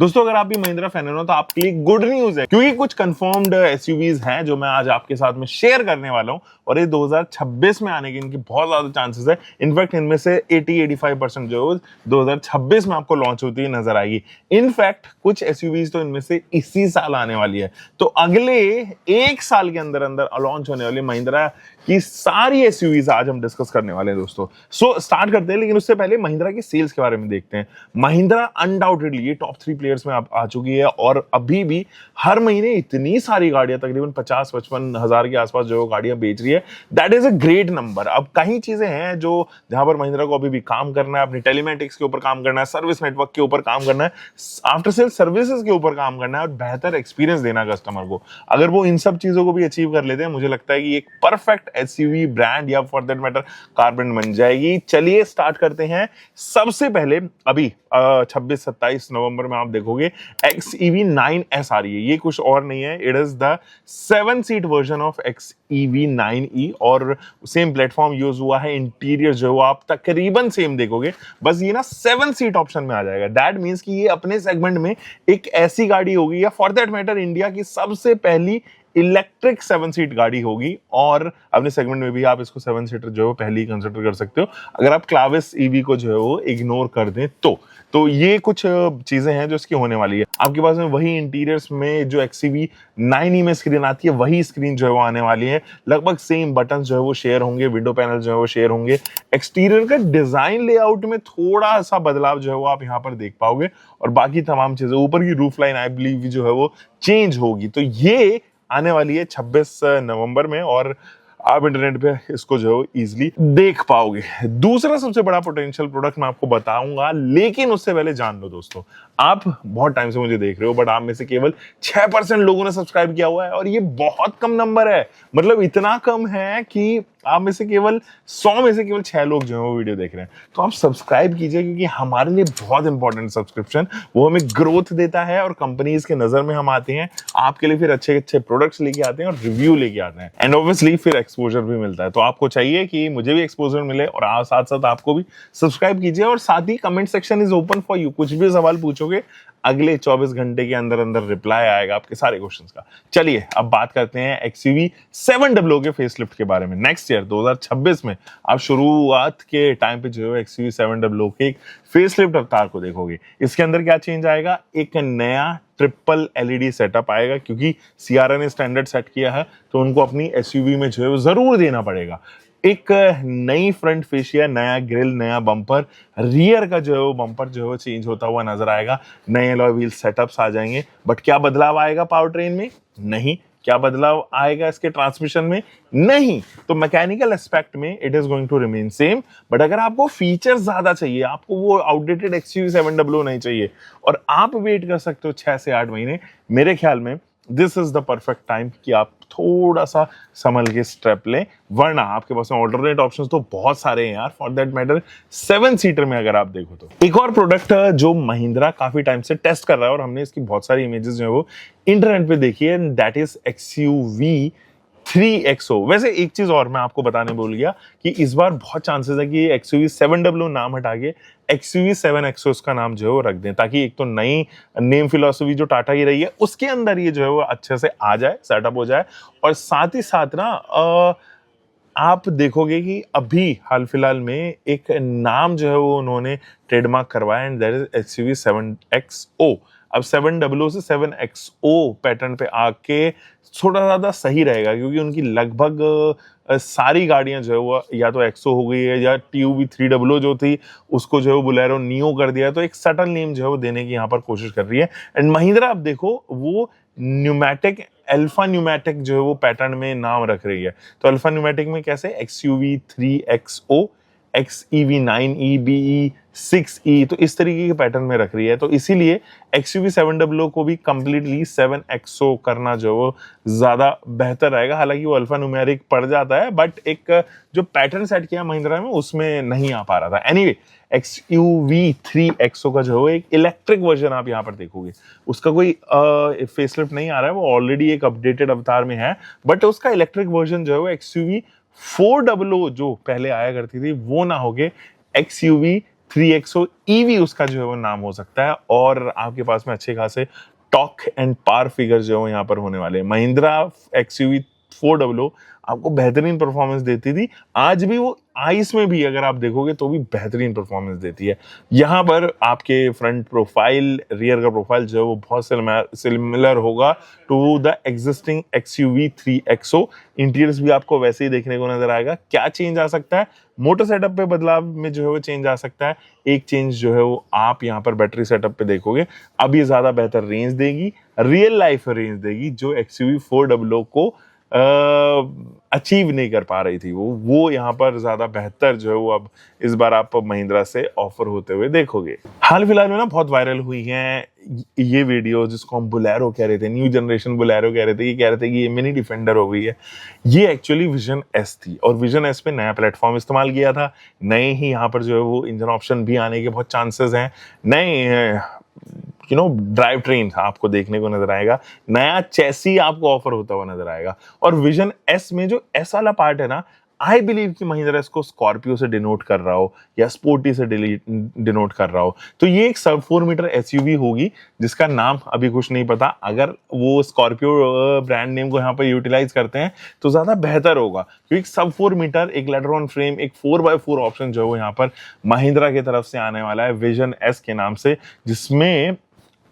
दोस्तों अगर आप भी महिंद्रा फैन हो तो आपके लिए गुड न्यूज है, क्योंकि कुछ कंफर्म्ड एसयूवीज हैं जो मैं आज आपके साथ में शेयर करने वाला हूं और ये 2026 में आने के इनकी बहुत ज्यादा चांसेस है। इनफैक्ट इनमें से 80-85% जो 2026 में आपको लॉन्च होती है नजर आएगी। इनफैक्ट कुछ एसयूवीज तो इनमें से इसी साल आने वाली है। तो अगले एक साल के अंदर अंदर लॉन्च होने वाली महिंद्रा की सारी एसयूवीज आज हम डिस्कस करने वाले हैं दोस्तों। सो स्टार्ट करते हैं, लेकिन उससे पहले महिंद्रा की सेल्स के बारे में देखते हैं। महिंद्रा अनडाउटेडली ये टॉप 3 प्लेयर्स में आ चुकी है और अभी भी हर महीने इतनी सारी गाड़ियां, तकरीबन 50-55 हजार के आसपास जो गाड़ियां बेच रही है, that is a great number. अब कई चीजें हैं जो जहां पर महिंद्रा को अभी भी काम करना है, अपनी टेलीमेटिक्स के ऊपर काम करना है, सर्विस नेटवर्क के ऊपर काम करना है, आफ्टर सेल सर्विसेज के ऊपर काम करना है और बेहतर एक्सपीरियंस देना कस्टमर को। अगर वो इन सब चीजों को भी अचीव कर लेते हैं, मुझे लगता है कि एक परफेक्ट एसयूवी ब्रांड या for that matter car brand बन जाएगी। चलिए स्टार्ट करते हैं। सबसे पहले अभी 26-27 नवंबर में आप देखोगे XEV 9S आ रही है। ये कुछ और नहीं है, it is the 7 seat version of XEV 9E और सेम प्लेटफॉर्म यूज हुआ है। इंटीरियर जो है आप तकरीबन सेम देखोगे, बस ये ना 7 सीट ऑप्शन में आ जाएगा। दैट मींस कि ये अपने सेगमेंट में एक ऐसी गाड़ी होगी या फॉर दैट मैटर इंडिया की सबसे पहली इलेक्ट्रिक 7 सीट गाड़ी होगी और अपने सेगमेंट में भी आप इसको 7 सीटर जो है पहले ही कंसिडर कर सकते हो, अगर आप क्लाविस ईवी को जो है वो इग्नोर कर दें तो ये कुछ चीजें हैं जो इसकी होने वाली है। आपके पास में वही इंटीरियर्स में जो XEV 9E में स्क्रीन आती है, वही स्क्रीन जो है वो आने वाली है। लगभग सेम बटन जो है वो शेयर होंगे, विंडो पैनल जो है वो शेयर होंगे। एक्सटीरियर का डिजाइन लेआउट में थोड़ा सा बदलाव जो है वो आप यहाँ पर देख पाओगे और बाकी तमाम चीजें, ऊपर की रूफ लाइन आई बिलीव जो है वो चेंज होगी। तो ये आने वाली है 26 नवंबर में और आप इंटरनेट पे इसको जो है इजीली देख पाओगे। दूसरा सबसे बड़ा पोटेंशियल प्रोडक्ट मैं आपको बताऊंगा, लेकिन उससे पहले जान लो दोस्तों, आप बहुत टाइम से मुझे देख रहे हो बट आप में से केवल 6% लोगों ने सब्सक्राइब किया हुआ है और ये बहुत कम नंबर है। मतलब इतना कम है कि आप में से केवल 100 में से केवल 6 लोग जो है वो वीडियो देख रहे हैं। तो आप सब्सक्राइब कीजिए, क्योंकि हमारे लिए बहुत इंपॉर्टेंट सब्सक्रिप्शन, वो हमें ग्रोथ देता है और कंपनीज के नजर में हम आते हैं, आपके लिए फिर अच्छे अच्छे प्रोडक्ट्स लेके आते हैं और रिव्यू लेके आते हैं एंड ऑब्वियसली फिर एक्सपोजर भी मिलता है। तो आपको चाहिए कि मुझे भी एक्सपोजर मिले और साथ साथ आपको भी सब्सक्राइब कीजिए और साथ ही comment section is open for you. कुछ भी सवाल पूछोगे, अगले 24 घंटे के अंदर अंदर रिप्लाई आएगा आपके सारे क्वेश्चंस का। चलिए अब बात करते हैं XUV 700 के फेसलिफ्ट के बारे में। नेक्स्ट ईयर 2026 में आप शुरुआत के टाइम पे जो है XUV 700 के एक फेसलिफ्ट अवतार को देखोगे। इसके अंदर क्या चेंज आएगा? एक नया ट्रिपल LED सेटअप आएगा, क्योंकि सियारा ने स्टैंडर्ड सेट किया है तो उनको अपनी SUV में जो है वो जरूर देना पड़ेगा। एक नई फ्रंट फेशिया, नया ग्रिल, नया बम्पर, रियर का जो है वो बम्पर जो है वो चेंज होता हुआ नजर आएगा। नए अलॉय व्हील सेटअप्स आ जाएंगे। बट क्या बदलाव आएगा पावर ट्रेन में? नहीं। क्या बदलाव आएगा इसके ट्रांसमिशन में? नहीं। तो मैकेनिकल एस्पेक्ट में it is going to remain same. But अगर आपको फीचर्स ज्यादा चाहिए, आपको वो आउटडेटेड XUV 700 नहीं चाहिए और आप वेट कर सकते हो 6 से 8 महीने, मेरे ख्याल में this is the perfect time कि आप थोड़ा सा संभल के स्टेप लें, वरना आपके पास में ऑल्टरनेट ऑप्शंस तो बहुत सारे हैं यार। फॉर दैट मैटर 7 सीटर में अगर आप देखो तो एक और प्रोडक्ट जो महिंद्रा काफी टाइम से टेस्ट कर रहा है और हमने इसकी बहुत सारी इमेजेस जो है वो इंटरनेट पे देखी है, दैट इज XUV 3XO। वैसे एक चीज और मैं आपको बताने भूल गया कि इस बार बहुत चांसेस है कि XUV 700 नाम हटा के XUV 7XO इसका नाम जो है वो रख दें, ताकि एक तो नई नेम फिलॉसफी जो टाटा की रही है उसके अंदर ये जो है वो अच्छे से आ जाए, सेटअप हो जाए। और साथ ही साथ ना आप देखोगे कि अभी हाल फिलहाल में एक नाम जो है वो उन्होंने ट्रेडमार्क करवाया and that is XUV 7XO। अब 700 से 7XO पैटर्न पे आके थोड़ा ज्यादा सही रहेगा, क्योंकि उनकी लगभग सारी गाड़ियां जो है वो या तो एक्सो हो गई है या TUV 300 जो थी उसको जो है वो बुलेरो नियो कर दिया। तो एक सटल नेम जो है वो देने की यहाँ पर कोशिश कर रही है। एंड महिंद्रा आप देखो वो न्यूमैटिक, अल्फा न्यूमैटिक जो है वो पैटर्न में नाम रख रही है। तो अल्फा न्यूमैटिक में कैसे? XUV 3XO, XEV 9E, BE 6E, तो इस तरीके के पैटर्न में रख रही है। तो इसीलिए XUV 700 को भी कंप्लीटली 7XO करना जो वो ज्यादा बेहतर रहेगा। हालांकि वो अल्फा न्यूमेरिक पड़ जाता है, बट एक जो पैटर्न सेट किया महिंद्रा में उसमें नहीं आ पा रहा था। एनीवे XUV 3XO का जो है एक इलेक्ट्रिक वर्जन आप यहाँ पर देखोगे, उसका कोई फेसलिफ्ट नहीं आ रहा है, वो ऑलरेडी एक अपडेटेड अवतार में है। बट उसका इलेक्ट्रिक वर्जन जो है वो XUV 400 जो पहले आया करती थी वो ना होके XUV 3XO EV उसका जो है वो नाम हो सकता है, और आपके पास में अच्छे खासे टॉक एंड पावर फिगर जो है यहाँ पर होने वाले हैं। महिंद्रा XUV 400 आपको बेहतरीन परफॉर्मेंस देती थी, आज भी वो आइस में भी अगर आप देखोगे तो भी बेहतरीन परफॉर्मेंस देती है। यहाँ पर आपके फ्रंट प्रोफाइल, रियर का प्रोफाइल जो है वो बहुत सिमिलर होगा to the existing XUV 3XO। Interiors भी आपको वैसे ही देखने को नजर आएगा। क्या चेंज आ सकता है मोटर सेटअप पे, बदलाव में जो है वो चेंज आ सकता है। एक चेंज जो है वो आप यहाँ पर बैटरी सेटअप पे देखोगे, अब ये ज्यादा बेहतर रेंज देगी, रियल लाइफ रेंज देगी, जो XUV 400 को अचीव नहीं कर पा रही थी। वो यहाँ पर ज्यादा बेहतर जो है वो अब इस बार आप महिंद्रा से ऑफर होते हुए देखोगे। हाल फिलहाल में ना बहुत वायरल हुई है ये वीडियो, जिसको हम बुलेरो कह रहे थे, न्यू जनरेशन बुलेरो कह रहे थे, ये कह रहे थे कि ये मिनी डिफेंडर हो गई है। ये एक्चुअली विजन एस थी, और विजन एस पे नया प्लेटफॉर्म इस्तेमाल किया था। नए ही यहाँ पर जो है वो इंजन ऑप्शन भी आने के बहुत चांसेस हैं। नए ड्राइव ट्रेन आपको देखने को नजर आएगा, नया चेसी आपको ऑफर होता हुआ नजर आएगा। और विजन एस में जो एस वाला पार्ट है ना, आई बिलीव कि महिंद्रा इसको स्कॉर्पियो से डिनोट कर रहा हो या स्पोर्टी से डिनोट कर रहा हो। तो ये एक सब 4 मीटर एसयूवी होगी, जिसका नाम अभी कुछ नहीं पता। अगर वो स्कॉर्पियो ब्रांड नेम को यहाँ पर यूटिलाइज करते हैं तो ज्यादा बेहतर होगा, क्योंकि सब 4 मीटर, एक लेटर ऑन फ्रेम, एक 4x4 ऑप्शन जो है वो यहाँ पर महिंद्रा की तरफ से आने वाला है विजन एस के नाम से, जिसमें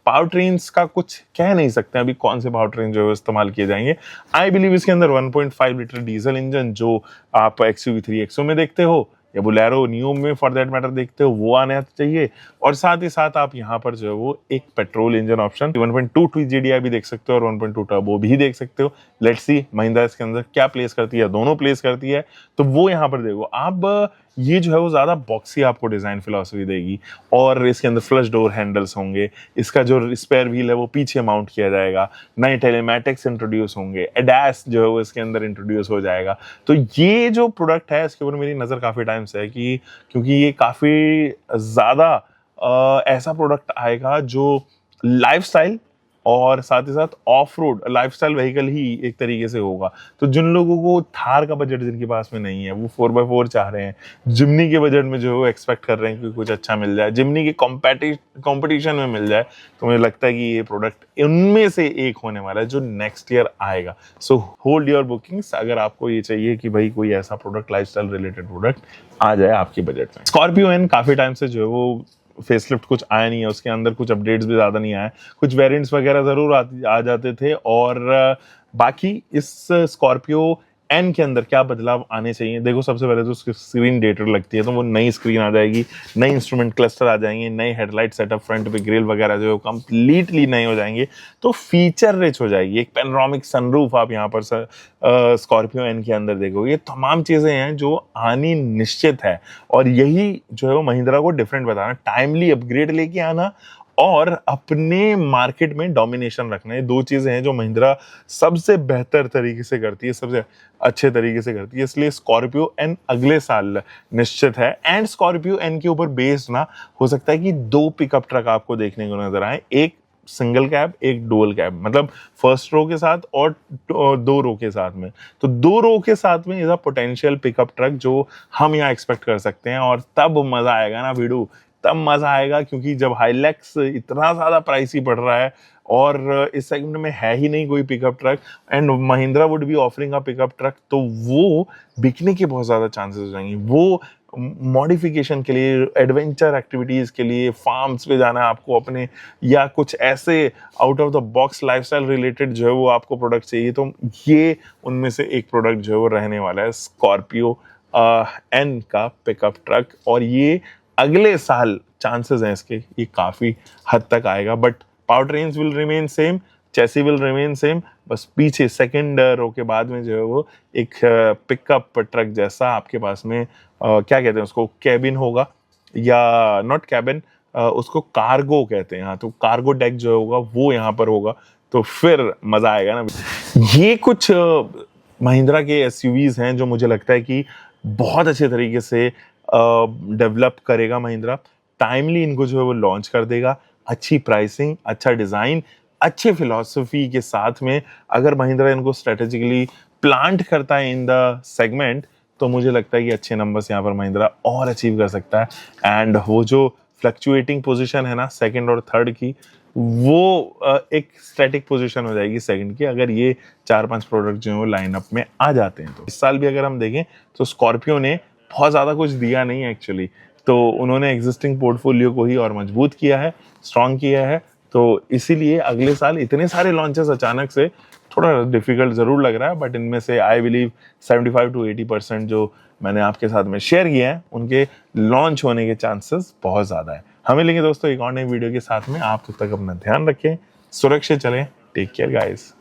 पावर ट्रेन्स का कुछ कह नहीं सकते अभी कौन से पावर ट्रेन जो है इस्तेमाल किए जाएंगे। आई बिलीव इसके अंदर 1.5 लीटर डीजल इंजन जो आप XUV 3XO में देखते हो या बुलेरो नियो में फॉर दैट मैटर देखते हो, वो आने चाहिए। और साथ ही साथ आप यहाँ पर जो है वो एक पेट्रोल इंजन ऑप्शन 1.2 TGDI भी देख सकते हो और 1.2 टर्बो भी देख सकते हो। लेट्स सी महिंद्रा इसके अंदर क्या प्लेस करती है, दोनों प्लेस करती है, तो वो यहाँ पर देखो आप। ये जो है वो ज्यादा बॉक्सी आपको डिजाइन फिलॉसफी देगी, और इसके अंदर फ्लश डोर हैंडल्स होंगे। इसका जो स्पेयर व्हील है वो पीछे माउंट किया जाएगा। नए टेलीमैटिक्स इंट्रोड्यूस होंगे, एडास जो है वो इसके अंदर इंट्रोड्यूस हो जाएगा। तो ये जो प्रोडक्ट है इसके ऊपर मेरी नजर काफी टाइम से है कि क्योंकि ये काफी ज्यादा ऐसा प्रोडक्ट आएगा जो लाइफस्टाइल और साथ ही साथ ऑफ रोड लाइफस्टाइल व्हीकल ही एक तरीके से होगा। तो जिन लोगों को थार का बजट जिनके पास में नहीं है, वो 4x4 चाह रहे हैं, जिमनी के बजट में जो है वो एक्सपेक्ट कर रहे हैं कि कुछ अच्छा मिल जाए, जिमनी के कंपटीशन में मिल जाए, तो मुझे लगता है कि ये प्रोडक्ट उनमें से एक होने वाला है जो नेक्स्ट ईयर आएगा। सो होल्ड योर बुकिंग्स अगर आपको ये चाहिए कि भाई कोई ऐसा प्रोडक्ट, लाइफस्टाइल रिलेटेड प्रोडक्ट आ जाए आपके बजट में। स्कॉर्पियो एन काफी टाइम से जो है वो फेसलिफ्ट कुछ आया नहीं है, उसके अंदर कुछ अपडेट्स भी ज्यादा नहीं आए, कुछ वेरिएंट्स वगैरह जरूर आ जाते थे। और बाकी इस स्कॉर्पियो एन के अंदर क्या बदलाव आने चाहिए, देखो सबसे पहले तो उसकी स्क्रीन डेटर लगती है, तो वो नई स्क्रीन आ जाएगी, नई इंस्ट्रूमेंट क्लस्टर आ जाएंगे, नए हेडलाइट सेटअप, फ्रंट पे ग्रिल वगैरह जो है कंप्लीटली नए हो जाएंगे। तो फीचर रिच हो जाएगी। एक पैनोरामिक सनरूफ आप यहाँ पर स्कॉर्पियो एन के अंदर देखोगे। ये तमाम चीजें हैं जो आनी निश्चित है, और यही जो है वो महिंद्रा को डिफरेंट बताना, टाइमली अपग्रेड लेके आना और अपने मार्केट में डोमिनेशन रखना। ये दो चीजें हैं जो महिंद्रा सबसे बेहतर तरीके से करती है, सबसे अच्छे तरीके से करती है। इसलिए स्कॉर्पियो एन अगले साल निश्चित है। एंड स्कॉर्पियो एन के ऊपर बेस्ड ना हो सकता है कि 2 पिकअप ट्रक आपको देखने को नजर आए, एक सिंगल कैब, एक डुअल कैब, मतलब फर्स्ट रो के साथ और 2 रो के साथ में। तो 2 रो के साथ में is a potential pickup truck जो हम यहाँ एक्सपेक्ट कर सकते हैं। और तब मजा आएगा ना वीडियो, तब मजा आएगा, क्योंकि जब हाईलैक्स इतना ज्यादा प्राइसी पड़ रहा है और इस सेगमेंट में है ही नहीं कोई pickup truck, and Mahindra would be offering a pickup truck, तो वो बिकने के बहुत ज्यादा चांसेस हो जाएंगे। वो मॉडिफिकेशन के लिए, एडवेंचर एक्टिविटीज के लिए, फार्म्स पे जाना है आपको अपने, या कुछ ऐसे out of the box lifestyle related जो है वो आपको प्रोडक्ट चाहिए, तो ये उनमें से एक प्रोडक्ट जो है वो रहने वाला है स्कॉर्पियो एन का पिकअप ट्रक। और ये अगले साल चांसेस हैं इसके ये काफी हद तक आएगा, but power trains will remain same, chassis will remain same, बस पीछे सेकंड रो के बाद में जो है वो एक पिकअप ट्रक जैसा आपके पास में क्या कहते हैं उसको, कैबिन होगा, या नॉट कैबिन, उसको कार्गो कहते हैं। हाँ, तो कार्गो डेक जो होगा वो यहाँ पर होगा, तो फिर मजा आएगा ना। ये कुछ महिंद्रा के एसयूवीज हैं जो मुझे लगता है कि बहुत अच्छे तरीके से डेवलप करेगा महिंद्रा। टाइमली इनको जो है वो लॉन्च कर देगा, अच्छी प्राइसिंग, अच्छा डिजाइन, अच्छे फिलॉसफी के साथ में अगर महिंद्रा इनको स्ट्रेटेजिकली प्लांट करता है इन द सेगमेंट, तो मुझे लगता है कि अच्छे नंबर्स यहाँ पर महिंद्रा और अचीव कर सकता है। एंड वो जो फ्लक्चुएटिंग पोजीशन है ना सेकंड और थर्ड की, वो एक स्टैटिक पोजीशन हो जाएगी सेकंड की, अगर ये 4-5 प्रोडक्ट जो है लाइनअप में आ जाते हैं। तो इस साल भी अगर हम देखें तो स्कॉर्पियो ने बहुत ज़्यादा कुछ दिया नहीं एक्चुअली, तो उन्होंने एग्जिस्टिंग पोर्टफोलियो को ही और मजबूत किया है, स्ट्रॉन्ग किया है। तो इसीलिए अगले साल इतने सारे लॉन्चेस अचानक से थोड़ा डिफिकल्ट ज़रूर लग रहा है, बट इनमें से आई बिलीव 75 to 80% जो मैंने आपके साथ में शेयर किया है उनके लॉन्च होने के चांसेस बहुत ज़्यादा है। हमें लेंगे दोस्तों एक और नई वीडियो के साथ में। आप तब तक अपना ध्यान रखें, सुरक्षित चलें, टेक केयर गाइस।